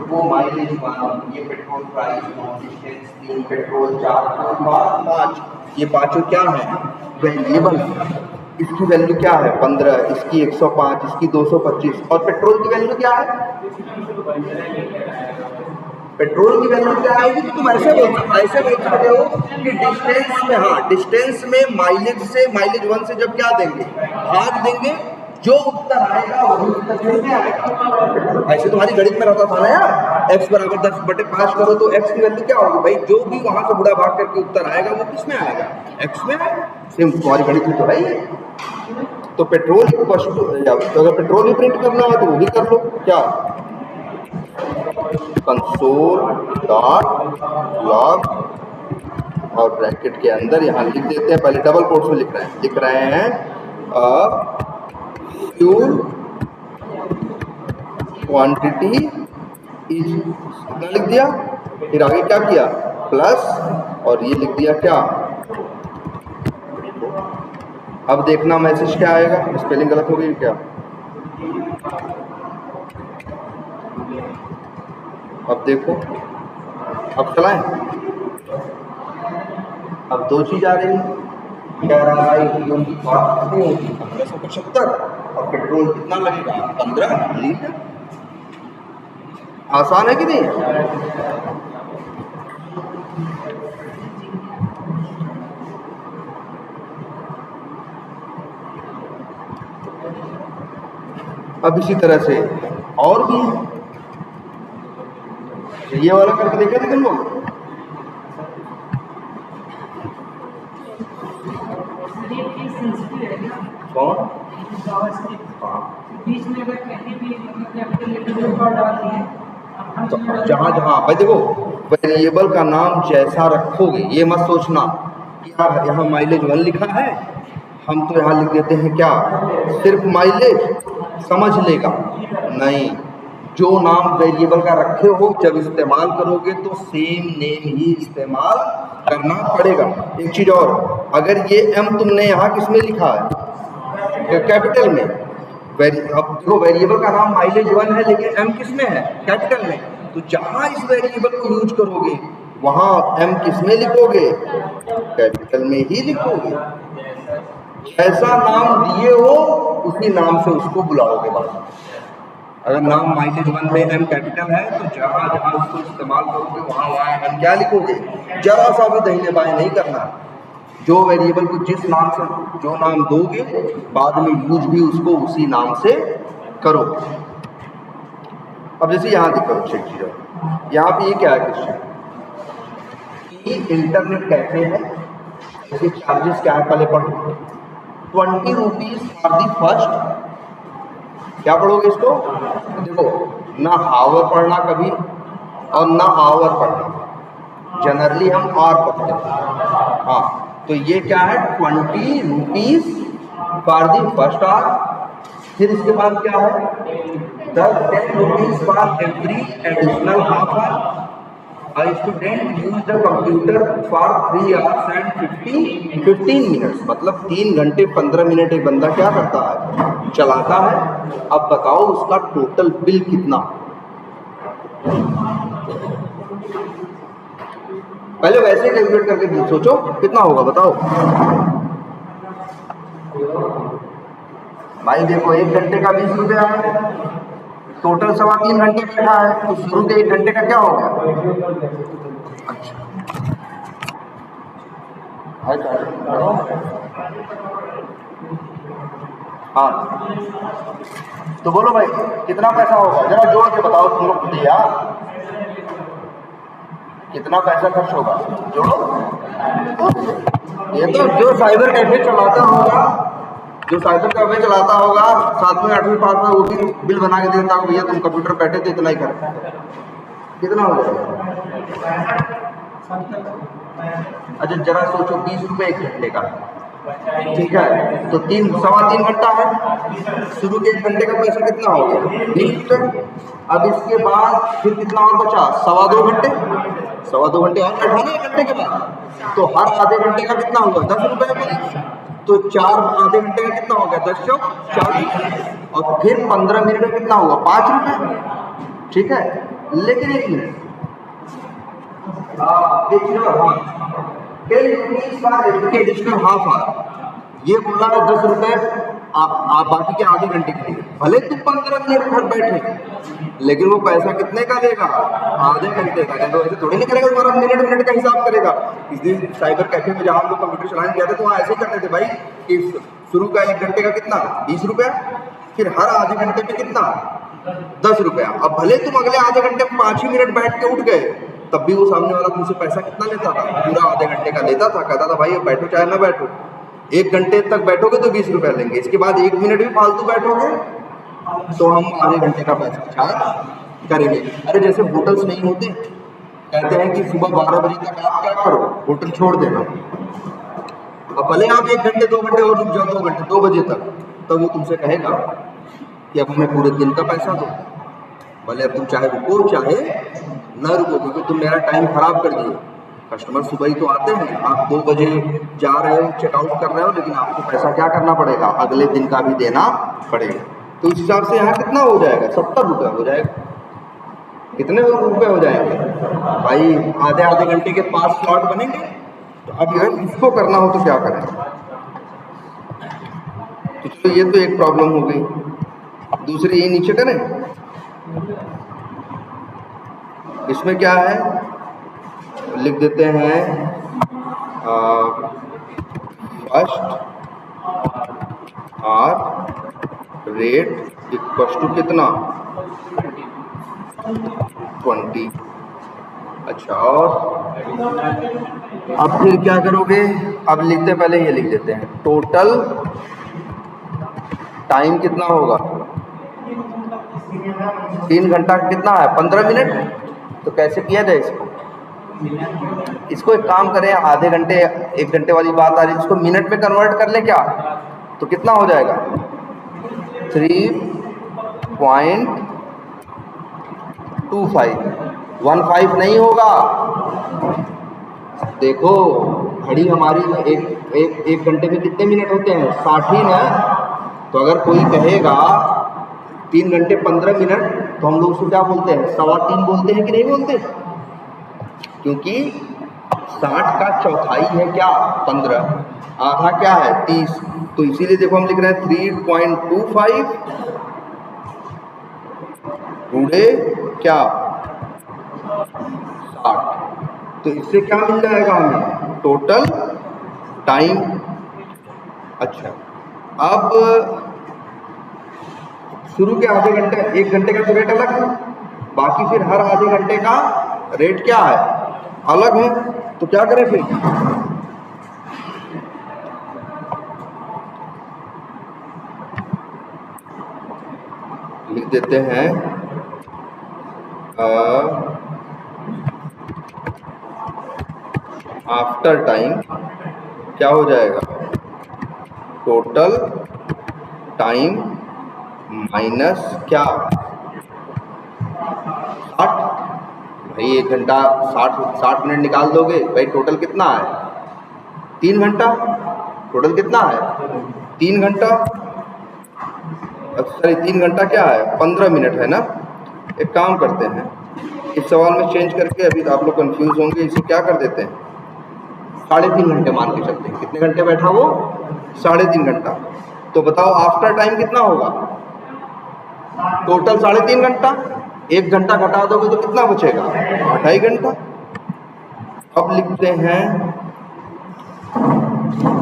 [SPEAKER 1] वो माइलेज 1, ये पेट्रोल प्राइस 2, डिस्टेंस 3, पेट्रोल 4, 5, ये पांचों क्या है, वेरिएबल। इसकी वैल्यू क्या है 15, इसकी 105, इसकी 225, और पेट्रोल की वैल्यू क्या है, पेट्रोल की वैल्यू क्या आएगी? तो तुम ऐसे बोल सकते हो कि डिस्टेंस में, हाँ डिस्टेंस में माइलेज से, माइलेज 1 से जब क्या देंगे, भाग देंगे, जो उत्तर आएगा वही उत्तर में आएगा। ऐसे तुम्हारी गणित में रहता था ना यार, x बराबर 10/5 करो तो x की वैल्यू क्या होगी भाई? जो भी वहां से बुरा भाग करके उत्तर आएगा वो किस में आएगा? x में आएगा। सेम तुम्हारी गणित में तो है ही। तो पेट्रोल तो अगर पेट्रोल ही प्रिंट करना है तो वो भी कर लो। क्या? कंसोल डॉट लॉग और ब्रैकेट के अंदर यहाँ लिख देते हैं, पहले डबल कोट्स में लिख रहे हैं फ्यूल क्वांटिटी इज, कितना लिख दिया, फिर आगे क्या किया, प्लस, और ये लिख दिया क्या। अब देखना मैसेज क्या आएगा, स्पेलिंग गलत हो गई क्या? अब देखो, अब चलाएं। अब दो चीज आ रही है, कह रहा है फ्यूल की कॉस्ट कितनी होगी, 1575, और पेट्रोल कितना लगेगा, 15 लीटर। आसान है कि नहीं? अब इसी तरह से और भी है, ये वाला करके देखे थे तुम लोग? कौन?
[SPEAKER 3] बीच में अगर कहीं भी कैपिटल लेटर पर डालती है,
[SPEAKER 1] जहाँ जहाँ भाई देखो, वेरिएबल का नाम जैसा रखोगे, ये मत सोचना कि यार यहाँ माइलेज 1 लिखा है, हम तो यहाँ लिख देते हैं क्या, सिर्फ माइलेज, समझ लेगा नहीं। जो नाम वेरिएबल का रखे हो, जब इस्तेमाल करोगे तो सेम नेम ही इस्तेमाल करना पड़ेगा। एक चीज और, अगर ये m तुमने यहाँ किस में लिखा है, कैपिटल में, अब देखो वेरिएबल का नाम माइलेज 1 है लेकिन m किस में है, कैपिटल में, तो जहाँ इस वेरिएबल को यूज करोगे वहाँ m किस में लिखोगे, कैपिटल में ही लिखोगे। ऐसा नाम दिए हो उसी नाम से उसको बुलाओगे बाद। अगर नाम माइलेज 1 में m कैपिटल है तो जहाँ जहाँ उसको इस्तेमाल करोगे वहाँ वहाँ m क्या लिखोगे, जरा सा भी दाहिने बाएं नहीं करना। जो वेरिएबल को जिस नाम से जो नाम दोगे बाद में यूज भी उसको उसी नाम से करो। अब जैसे यहाँ देखो चेक कीजिए, यहाँ पे ये क्या है क्वेश्चन, कि इंटरनेट कैफे है, इसके चार्जेस क्या है, पहले पढ़ो। 20 रुपीज फॉर दी फर्स्ट, क्या पढ़ोगे इसको, देखो ना हावर पढ़ना कभी और ना आवर पढ़ना, जनरली हम आर पढ़ते हैं। हाँ तो ये क्या है, 20 rupees for the first hour. फिर इसके बाद क्या है, 10 rupees for every additional half hour. A student use the computer for 3 hours and 15 minutes, मतलब 3 घंटे 15 मिनट एक बंदा क्या करता है, चलाता है। अब बताओ उसका टोटल बिल कितना, पहले वैसे कैलकुलेट करके सोचो कितना होगा, बताओ भाई। देखो 1 घंटे का 20 रुपया है, टोटल 3.25 घंटे बैठा है, तो शुरू के 1 घंटे का क्या हो गया, अच्छा हाँ तो बोलो भाई कितना पैसा होगा, जरा जोड़ के बताओ तुम लोग खुद यार, कितना पैसा खर्च होगा, जोड़ो। ये तो जो साइबर कैफे चलाता होगा, जो साइबर कैफे चलाता होगा 7वीं 8वीं पास में, वो भी बिल बना के देता भैया तुम कंप्यूटर बैठे तो इतना ही कर, कितना हो जाएगा। अच्छा जरा सोचो 20 रुपये 1 घंटे का, ठीक है, तो 3.25 घंटा है, शुरू के 1 घंटे का पैसा कितना हो गया, 20 रुपये। अब इसके बाद फिर कितना और बचा, 2.25 घंटे, 2.25 घंटे और बैठा ना 1 घंटे के बाद, तो हर आधे घंटे का कितना होगा, 10 रुपये। तो 4 आधे घंटे का कितना हो गया, 10 चौक 40, और फिर 15 मिनट का कितना होगा, 5 रुपये, ठीक है। लेकिन 1 मिनट, एडिशनल हाफ आवर, ये बोला है 10 रुपये आप बाकी के आधे घंटे के लिए, भले तुम 15 मिनट घर बैठे, लेकिन वो पैसा कितने का देगा? आधे घंटे का। नहीं तो ऐसे थोड़ी नहीं करेगा, तुम्हारा मिनट का हिसाब करेगा। इस दिन साइबर कैफे में जहाँ हम लोग कंप्यूटर चलाने गए थे तो वहाँ ऐसे ही करते थे भाई कि शुरू का 1 घंटे का कितना 20 रुपया, फिर हर आधे घंटे में कितना 10 रुपया। अब भले तुम अगले आधे घंटे में 5 ही मिनट बैठ के उठ गए, तब भी वो सामने वाला तुमसे पैसा कितना लेता था? पूरा आधे घंटे का लेता था। कहता था भाई अब बैठो चाहे ना बैठो, 1 घंटे तक बैठोगे तो 20 रुपया लेंगे, इसके बाद 1 मिनट भी फालतू बैठोगे तो हम आधे घंटे का पैसा चार्ज करेंगे। अरे जैसे होटल्स नहीं होते, कहते हैं कि सुबह 12 बजे तक आप क्या करो, होटल छोड़ देना। अब भले आप 1 घंटे 2 घंटे और रुक जाओ, 2 घंटे 2 बजे तक, तब वो तुमसे कहेगा कि अब हमें पूरे दिन का पैसा दो। भले अब तुम चाहे रुको चाहे न रुको, क्योंकि तुम मेरा टाइम खराब कर दिए। कस्टमर सुबह ही तो आते हैं, आप 2 बजे जा रहे हो, चेकआउट कर रहे हो, लेकिन आपको पैसा क्या करना पड़ेगा? अगले दिन का भी देना पड़ेगा। तो इस हिसाब से यहाँ कितना हो जाएगा? 70 रुपये हो जाएगा। कितने रुपये हो जाएंगे भाई? आधे आधे घंटे के 5 स्लॉट बनेंगे। तो अब यार इसको करना हो तो क्या करें? तो चलो ये तो एक प्रॉब्लम हो गई। दूसरी ये नीचे करें, इसमें क्या है लिख देते हैं first R rate equals to कितना 20। अच्छा, और अब फिर क्या करोगे? अब लिखते पहले ये लिख देते हैं टोटल टाइम कितना होगा? 3 घंटा कितना है? 15 मिनट। तो कैसे किया जाए इसको? इसको एक काम करें, आधे घंटे 1 घंटे वाली बात आ रही है, इसको मिनट में कन्वर्ट कर ले क्या? तो कितना हो जाएगा? 3.25 15 नहीं होगा। देखो घड़ी हमारी में एक घंटे में कितने मिनट होते हैं? 60 ही ना। तो अगर कोई कहेगा 3 घंटे 15 मिनट, तो हम लोग उसको क्या बोलते हैं? 3.25 बोलते हैं कि नहीं बोलते? क्योंकि 60 का चौथाई है क्या? 15, आधा क्या है? 30। तो इसीलिए देखो हम लिख रहे हैं 3.25 गुणे क्या 60। तो इससे क्या मिल जाएगा हमें? Total time. अच्छा, अब शुरू के आधे घंटे 1 घंटे का तो रेट अलग है, बाकी फिर हर आधे घंटे का रेट क्या है? अलग है। तो क्या करें फिर? लिख देते हैं आफ्टर टाइम क्या हो जाएगा? टोटल टाइम माइनस क्या 60। भाई 1 घंटा 60 मिनट निकाल दोगे भाई, टोटल कितना है? 3 घंटा। टोटल कितना है? 3 घंटा। सॉरी 3 घंटा क्या है? 15 मिनट है ना। एक काम करते हैं, इस सवाल में चेंज करके, अभी आप लोग कंफ्यूज होंगे, इसे क्या कर देते हैं 3.5 घंटे मान के चलते हैं। कितने घंटे बैठा वो? 3.5 घंटा। तो बताओ आफ्टर टाइम कितना होगा? टोटल 3.5 घंटा। 1 घंटा घटा दोगे तो कितना बचेगा? 2.5 घंटा। अब लिखते हैं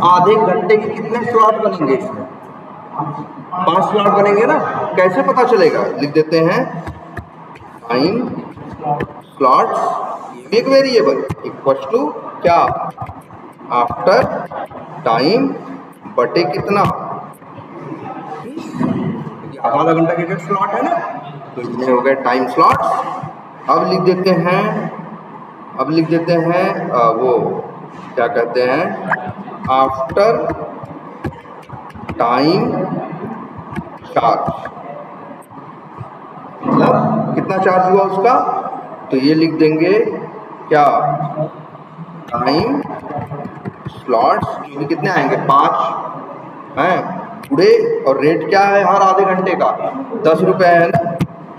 [SPEAKER 1] आधे घंटे के कितने स्लॉट बनेंगे इसमें? 5 स्लॉट बनेंगे ना। कैसे पता चलेगा? लिख देते हैं टाइम स्लॉट्स एक वेरिएबल इक्वल टू क्या आफ्टर टाइम बटे कितना, आधा घंटा के स्लॉट है ना, तो इतने हो गए टाइम स्लॉट्स। अब लिख देते हैं वो क्या कहते हैं आफ्टर टाइम चार्ज, मतलब कितना चार्ज हुआ उसका, तो ये लिख देंगे क्या टाइम स्लॉट्स, जो भी कितने आएंगे 5 हैं पूरे, और रेट क्या है हर आधे घंटे का 10 रुपये है ना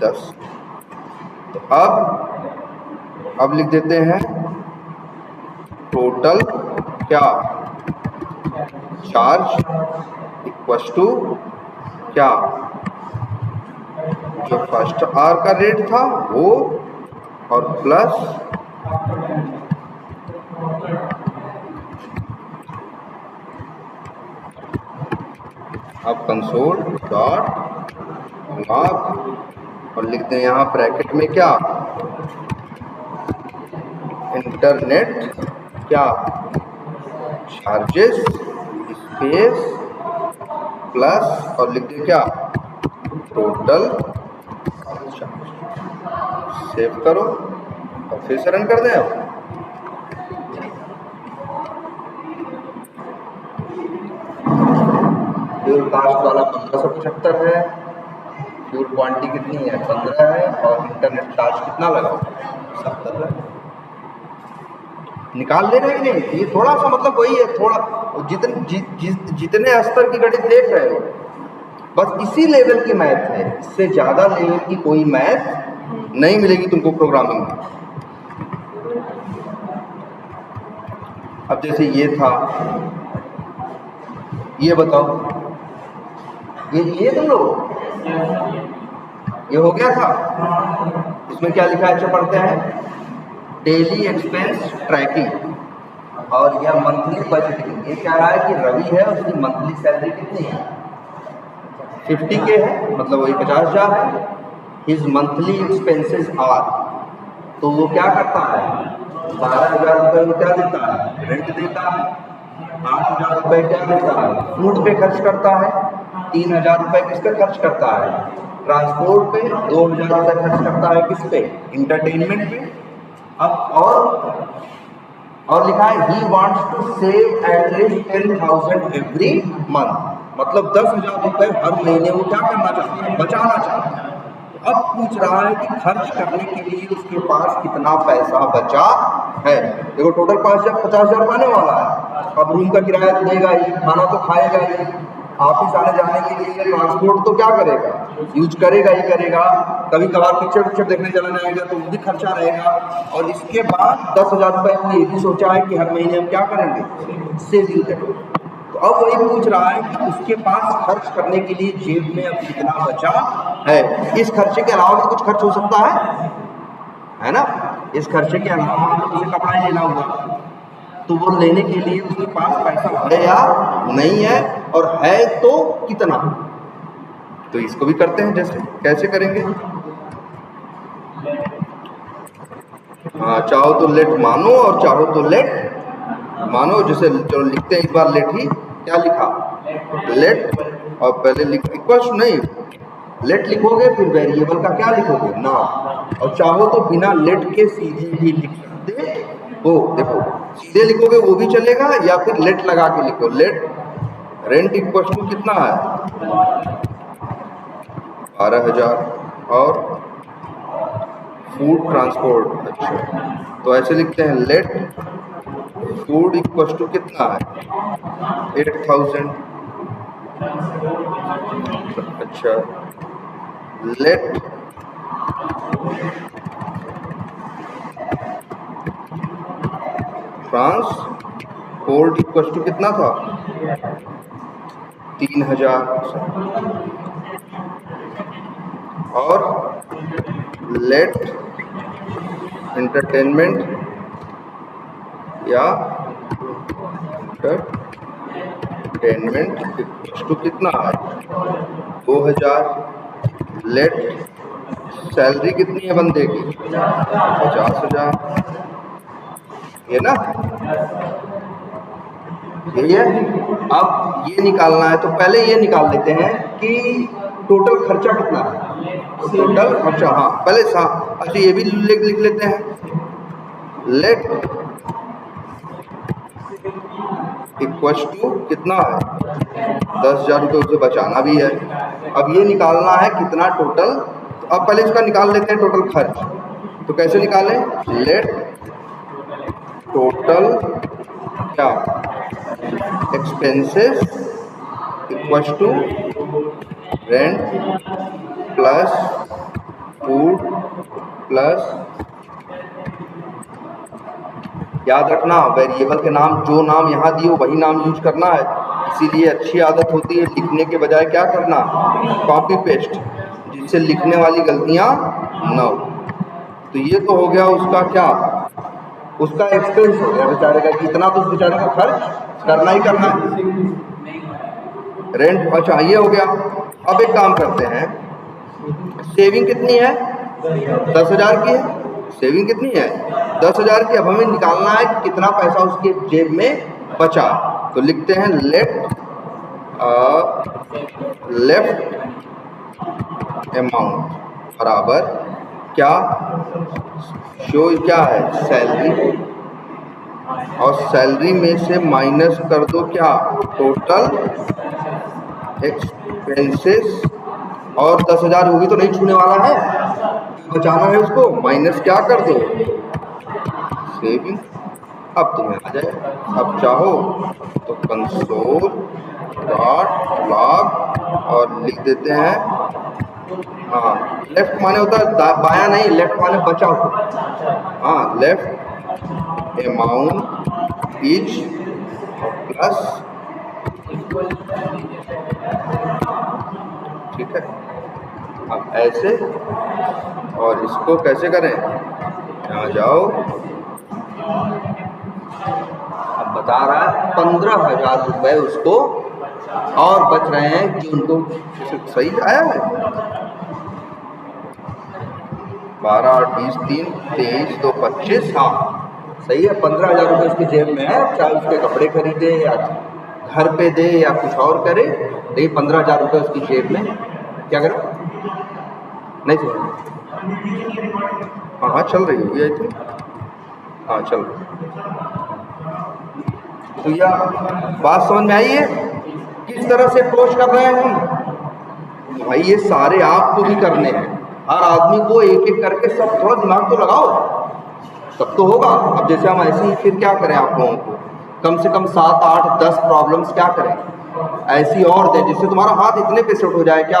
[SPEAKER 1] 10। तो अब लिख देते हैं टोटल क्या चार्ज इक्वल टू क्या जो फर्स्ट आर का रेट था वो और प्लस अब कंसोल डॉट लॉग और लिखते हैं यहाँ ब्रैकेट में क्या, इंटरनेट क्या चार्जेस स्पेस प्लस और लिखते क्या टोटल। सेव करो और फिर से रन कर दें। अब फ्यूल कास्ट वाला 1575 है, फ्यूल क्वांटिटी कितनी है 15 है और इंटरनेट चार्ज कितना लगा 70 है। निकाल ले रहे नहीं, ये थोड़ा सा मतलब वही है, थोड़ा जितने स्तर की गणित देख रहे हो बस इसी लेवल की मैथ है, इससे ज़्यादा लेवल की कोई मैथ नहीं मिलेगी तुमको प्रोग्रामिंग में। अब जैसे ये था, ये बताओ ये तुम लोग ये हो गया था, इसमें क्या लिखा है अच्छा पढ़ते हैं, डेली एक्सपेंस ट्रैकिंग और यह मंथली बजटिंग। ये कह रहा है कि रवि है उसकी मंथली सैलरी कितनी है 50K है, मतलब वही 50,000 है। हिज मंथली एक्सपेंसेस आर, तो वो क्या करता है 12,000 रुपये वो क्या देता है रेंट देता है, 8,000 रुपये क्या देता है फूड पे खर्च करता है, 3,000 रुपये किस पे खर्च करता है ट्रांसपोर्ट पे, 2,000 रुपये खर्च करता है किस पे इंटरटेनमेंट पे। अब और लिखा है ही wants to save at least 10,000 every month, मतलब 10,000 रुपये हर महीने वो क्या करना चाहता है बचाना चाहता है। अब पूछ रहा है कि खर्च करने के लिए उसके पास कितना पैसा बचा है। देखो टोटल 50,000 आने वाला है, अब रूम का किराया तो देगा ही, खाना तो खाएगा ही, ऑफिस आने जाने के लिए ट्रांसपोर्ट तो क्या करेगा यूज करेगा ही करेगा, कभी कभार पिक्चर देखने चला जाएगा तो वो भी खर्चा रहेगा। और इसके बाद 10,000 रुपये ये भी सोचा है कि हर महीने हम क्या करेंगे सेविंग करेंगे। तो अब वही पूछ रहा है कि उसके पास खर्च करने के लिए जेब में अब कितना बचा है। इस खर्चे के अलावा भी कुछ खर्च हो सकता है ना, इस खर्चे के अलावा उसे कपड़ा ही लेना होगा, तो वो लेने के लिए उसके पास पैसा है या नहीं है, और है तो कितना। तो इसको भी करते हैं, जैसे कैसे करेंगे, हाँ चाहो तो लेट मानो और चाहो तो लेट मानो। जैसे चलो लिखते हैं, इस बार लेट ही क्या लिखा लेट, और पहले इक्वल नहीं लेट लिखोगे, फिर वेरिएबल का क्या लिखोगे नाम, और चाहो तो बिना लेट के सीधे भी लिख सकते हो। देखो सीधे लिखोगे वो भी चलेगा, या फिर लेट लगा के लिखो, लेट रेंट इक्वल टू कितना है 12,000 और फूड ट्रांसपोर्ट। अच्छा तो ऐसे लिखते हैं लेट फूड इक्वल टू कितना है 8,000। अच्छा लेट ट्रांसपोर्ट इक्वल टू कितना था 3,000 और लेट एंटरटेनमेंट या एंटरटेनमेंट इक्वल टू कितना है 2,000। लेट सैलरी कितनी है बंदे की 50,000, ये ना यही है। अब ये निकालना है तो पहले ये निकाल लेते हैं कि टोटल खर्चा कितना है, टोटल खर्चा, हाँ पहले अच्छा ये भी लिख लेते हैं लेट इक्वल टू कितना है 10,000 रुपये उसे बचाना भी है। अब ये निकालना है कितना टोटल, तो अब पहले इसका निकाल लेते हैं टोटल खर्च। तो कैसे निकालें, लेट टोटल क्या expenses equal to rent plus food plus, याद रखना वेरिएबल के नाम जो नाम यहाँ दिए वही नाम यूज करना है। इसीलिए अच्छी आदत होती है लिखने के बजाय क्या करना कॉपी पेस्ट, इसे लिखने वाली गलतियां न हो। तो ये तो हो गया उसका क्या, उसका एक्सपेंस हो गया बेचारे का, कितना तो उस बेचारे को खर्च करना ही करना है, रेंट। अच्छा ये हो गया। अब एक काम करते हैं, सेविंग कितनी है, 10,000 की है। सेविंग कितनी है, 10,000 की। अब हमें निकालना है कि कितना पैसा उसके जेब में बचा। तो लिखते हैं लेफ्ट अमाउंट बराबर क्या, शो क्या है, सैलरी, और सैलरी में से माइनस कर दो क्या, टोटल एक्सपेंसेस। और 10,000 होगी तो नहीं छूने वाला है, बचाना है उसको, माइनस क्या कर दो, सेविंग। अब तुम्हें आ जाए, अब चाहो तो कंसोल डॉट लॉग और लिख देते हैं। हाँ, लेफ्ट माने होता है बाया नहीं, लेफ्ट माने बचा हुआ। हाँ, लेफ्ट अमाउंट इज प्लस, ठीक है। अब ऐसे, और इसको कैसे करें, यहाँ जाओ। अब बता रहा है 15,000 रुपए उसको और बच रहे हैं कि उनको, सही आया है, 12, 8, 20, 3, 23, 2, 25। हाँ सही है, 15,000 रुपये उसकी जेब में है, चाहे उसके कपड़े खरीदे या घर पे दे या कुछ और करे, लेकिन 15,000 रुपये उसकी जेब में। क्या करें, नहीं चल, हाँ चल रही होगी आई थिंक, हाँ चल रही। तो यह बात समझ में आई है, किस तरह से अप्रोच कर रहे हैं हम। भाई ये सारे आपको भी करने हैं, हर आदमी को एक एक करके सब, थोड़ा दिमाग तो लगाओ, तब तो होगा। अब जैसे हम ऐसे ही फिर क्या करें, आप लोगों को कम से कम 7, 8, 10 प्रॉब्लम्स क्या करें ऐसी और दें, जिससे तुम्हारा हाथ इतने पे सेट हो जाए क्या,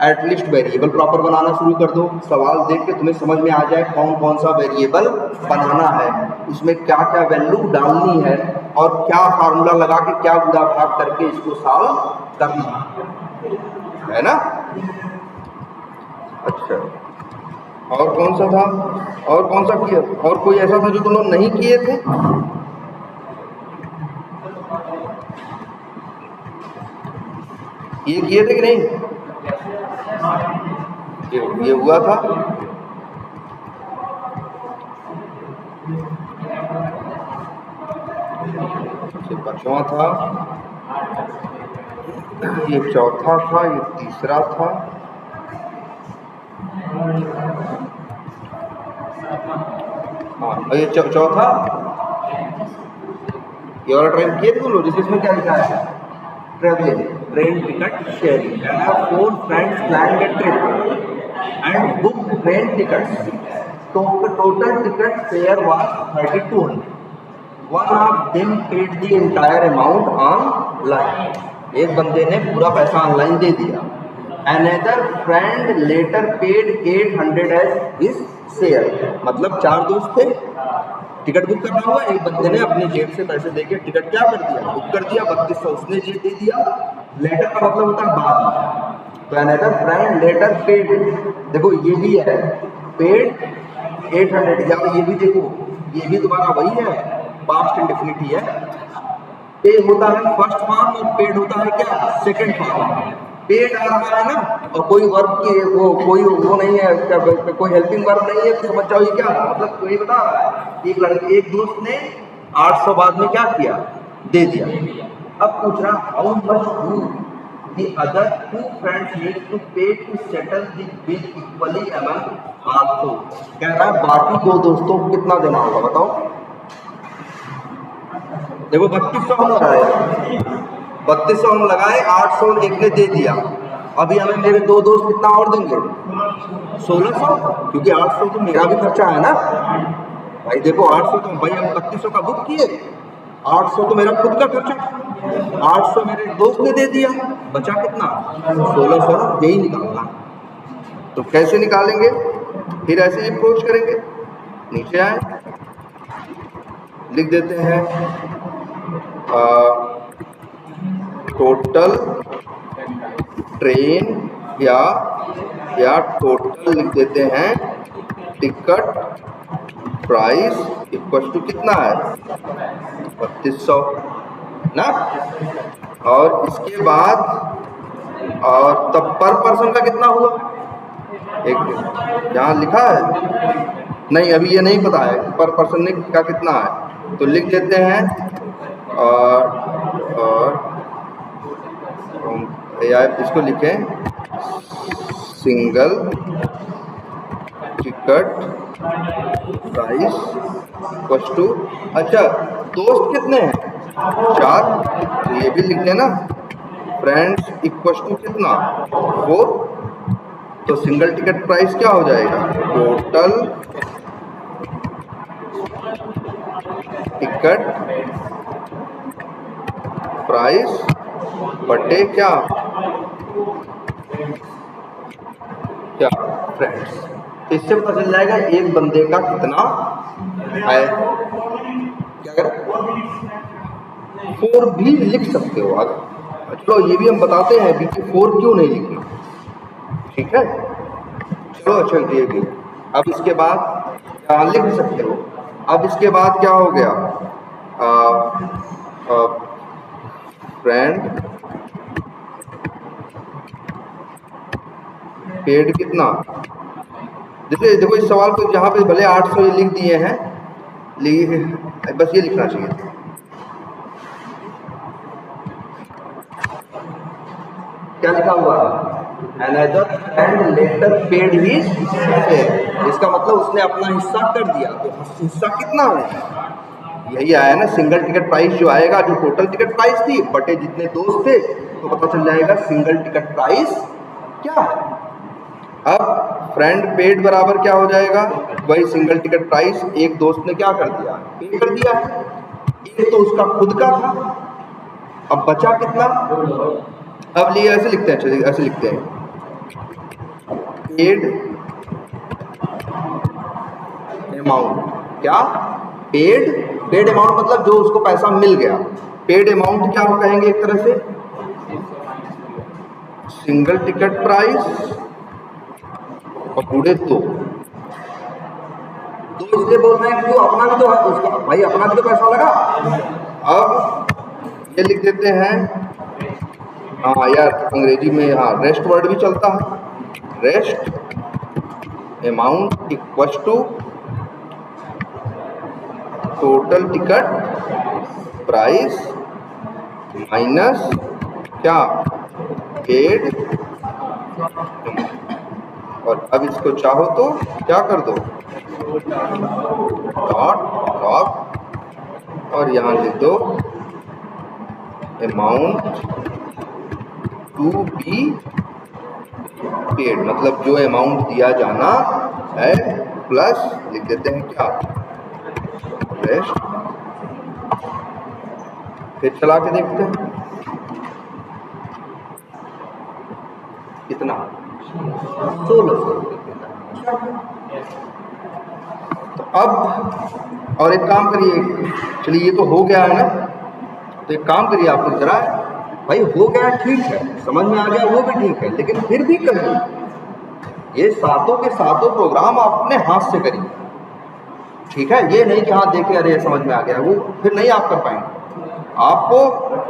[SPEAKER 1] एटलीस्ट वेरिएबल प्रॉपर बनाना शुरू कर दो। सवाल देख के तुम्हें समझ में आ जाए कौन कौन सा वेरिएबल बनाना है, उसमें क्या क्या वैल्यू डालनी है, और क्या फार्मूला लगा के क्या गुणा भाग करके इसको सॉल्व करना है ना। अच्छा, और कौन सा था, और कौन सा किया, और कोई ऐसा था जो तुम लोग नहीं किए थे। ये किए थे कि नहीं, ये हुआ था। पांचवा था, ये चौथा था, ये तीसरा था, हाँ ये चौथा। ये वाला ट्रेन किए थे तुम लोग, जिसमें क्या लिखा है, travelling, train ticket sharing, and our 4 friends planned a trip and booked train tickets. So the total ticket fare was 3,200. One of them paid the entire amount online. एक बंदे ने पूरा पैसा ऑनलाइन दे दिया। Another friend later paid 800 as his share. मतलब 4 दोस्त थे, ticket book करना हुआ, एक बंदे ने अपनी जेब से पैसे देके टिकट क्या कर दिया, बुक कर दिया, 3200 उसने दे दिया। लेटर का मतलब होता है बाद में। तो अनदर फ्रेंड लेटर पेड, देखो ये भी है पेड 800, या ये भी देखो, ये भी तुम्हारा वही है, पास्ट इंडेफिनिट है। पे होता है फर्स्ट फॉर्म और पेड होता है क्या, सेकंड फॉर्म। पेड आ रहा है ना, और कोई वर्ब की वो नहीं है, कोई हेल्पिंग वर्ब नहीं है, तो समझ जाओ ये क्या मतलब। कोई बता रहा है एक दोस्त ने 800 बाद में क्या किया, दे दिया। अब पूछ रहा how much do the other 2 friends need to pay to settle the bill equally among all. कह रहा है बाकी 2 दोस्तों को कितना देना होगा बताओ। देखो 3200 हम लगाए, 3200 हम लगाए, 800 एक ने दे दिया। अभी हमें मेरे 2 दोस्त कितना और देंगे, 1600, क्योंकि 800 तो मेरा भी खर्चा है ना भाई। देखो 800 तो भाई हम 3200 का बुक किए, 800 तो मेरा खुद का खर्चा, 800 मेरे दोस्त ने दे दिया, बचा कितना 1600। यही निकालना। तो कैसे निकालेंगे, फिर ऐसे ही अप्रोच करेंगे। नीचे आए, लिख देते हैं टोटल ट्रेन या या टोटल लिख देते हैं टिकट प्राइस इक्वल टू कितना है 3200 ना। और इसके बाद और तब पर पर्सन का कितना हुआ एक यहाँ लिखा है नहीं, अभी ये नहीं पता है पर पर्सन का कितना है, तो लिख देते हैं और इसको लिखें single ticket price equal to, अच्छा दोस्त कितने हैं 4, तो ये भी लिख देना फ्रेंड्स इक्वल टू कितना 4, तो सिंगल टिकट प्राइस क्या हो जाएगा टोटल टिकट प्राइस बटे क्या फ्रेंड्स। इससे पता चल जाएगा एक बंदे का कितना है। क्या करें 4 भी लिख सकते हो आगे, चलो ये भी हम बताते हैं कि 4 क्यों नहीं लिखना, ठीक है चलो अच्छा ये भी। अब इसके बाद क्या लिख सकते हो, अब इसके बाद क्या हो गया फ्रेंड पेड कितना, जैसे देखो इस सवाल को जहाँ पे भले 800 ये लिख दिए हैं, बस ये लिखना चाहिए क्या लिखा हुआ है another friend later paid his share, इसका मतलब उसने अपना हिस्सा कर दिया, तो हिस्सा कितना है यही आया ना सिंगल टिकट प्राइस जो आएगा, जो टोटल टिकट प्राइस थी बटे जितने दोस्त थे, तो पता चल जाएगा सिंगल टिकट प्राइस क्या है। अब फ्रेंड पेड बराबर क्या हो जाएगा वही सिंगल टिकट प्राइस, एक दोस्त ने क्या कर दिया पे कर दिया, एक तो उसका खुद का था, अब बचा कितना, अब लिए ऐसे लिखते हैं, ऐसे लिखते हैं पेड अमाउंट, क्या पेड अमाउंट मतलब जो उसको पैसा मिल गया, पेड अमाउंट क्या कहेंगे एक तरह से सिंगल टिकट प्राइस और पूरे दो इसलिए बोल रहे हैं कि अपना भी तो है उसका भाई, अपना भी तो पैसा लगा। अब ये लिख देते हैं हाँ यार अंग्रेजी में हाँ रेस्ट वर्ड भी चलता है, rest amount equal to total ticket price minus क्या पेड, और अब इसको चाहो तो क्या कर दो डॉट डॉट और यहाँ लिख दो अमाउंट टू बी पेड, मतलब जो अमाउंट दिया जाना है प्लस लिख देते हैं क्या रेस्ट, फिर चला के देखते हैं कितना 1600। तो अब और एक काम करिए, चलिए ये तो हो गया है ना, तो एक काम करिए आप लोग जरा, भाई हो गया ठीक है समझ में आ गया वो भी ठीक है, लेकिन फिर भी करिए ये सातों के सातों प्रोग्राम आप अपने हाथ से करिए, ठीक है। ये नहीं कि हाँ देखे अरे समझ में आ गया, वो फिर नहीं आप कर पाएंगे। आपको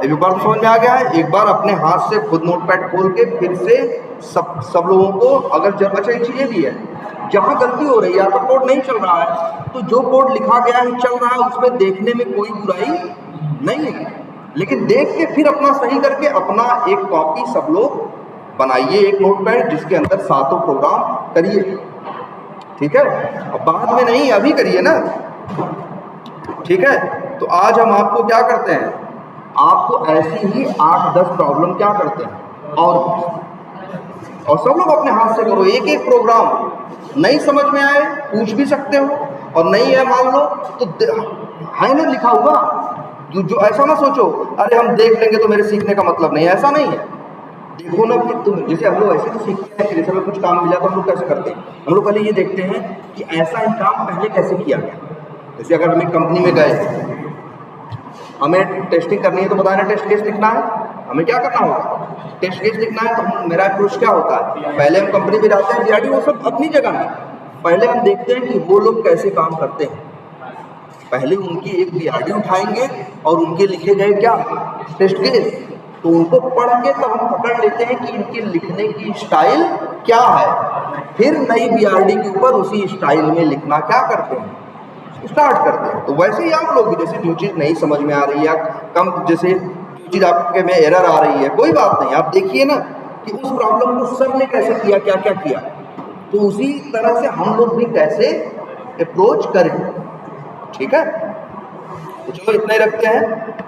[SPEAKER 1] एक बार तो समझ में आ गया है, एक बार अपने हाथ से खुद नोटपैड खोल के फिर से सब लोगों को अगर अच्छा एक चीज़ ये भी है जहाँ गलती हो रही है, आपका कोड नहीं चल रहा है तो जो कोड लिखा गया है चल रहा है उसमें देखने में कोई बुराई नहीं है, लेकिन देख के फिर अपना सही करके अपना एक कॉपी सब लोग बनाइए, एक नोटपैड जिसके अंदर सातों प्रोग्राम करिए, ठीक है। अब बाद में नहीं अभी करिए ना, ठीक है। तो आज हम आपको क्या करते हैं, आपको ऐसी ही 8-10 प्रॉब्लम क्या करते हैं और सब लोग अपने हाथ से करो, एक एक प्रोग्राम। नहीं समझ में आए पूछ भी सकते हो, और नहीं है मान लो तो है ना लिखा हुआ, जो ऐसा ना सोचो अरे हम देख लेंगे तो मेरे सीखने का मतलब नहीं, ऐसा नहीं है। देखो ना कि तुम जैसे हम लोग ऐसे तो सीखते हैं कि जैसे हमें कुछ काम मिला तो हम लोग कैसे करते हैं, हम लोग पहले ये देखते हैं कि ऐसा ही काम पहले कैसे किया गया। जैसे अगर हम एक कंपनी में गए, हमें टेस्टिंग करनी है तो बताया ना टेस्ट केस लिखना है, हमें क्या करना होगा, टेस्ट केस लिखना है। तो मेरा अप्रोच क्या होता है, पहले हम कंपनी में जाते हैं, बीआरडी वो सब अपनी जगह है, पहले हम देखते हैं कि वो लोग कैसे काम करते हैं। पहले उनकी एक बीआरडी उठाएंगे और उनके लिखे गए क्या टेस्ट केस, तो उनको पढ़ के तब हम पकड़ लेते हैं कि इनके लिखने की स्टाइल क्या है। फिर नई बीआरडी के ऊपर उसी स्टाइल में लिखना क्या करते हैं, स्टार्ट करते हैं। तो वैसे ही आप लोग भी, जैसे जो चीज़ नहीं समझ में आ रही है या कम, जैसे जो चीज़ आपके में एरर आ रही है, कोई बात नहीं, आप देखिए ना कि उस प्रॉब्लम को सर ने कैसे किया, क्या क्या किया, तो उसी तरह से हम लोग भी कैसे अप्रोच करें। ठीक है, तो चलो इतना ही रखते हैं।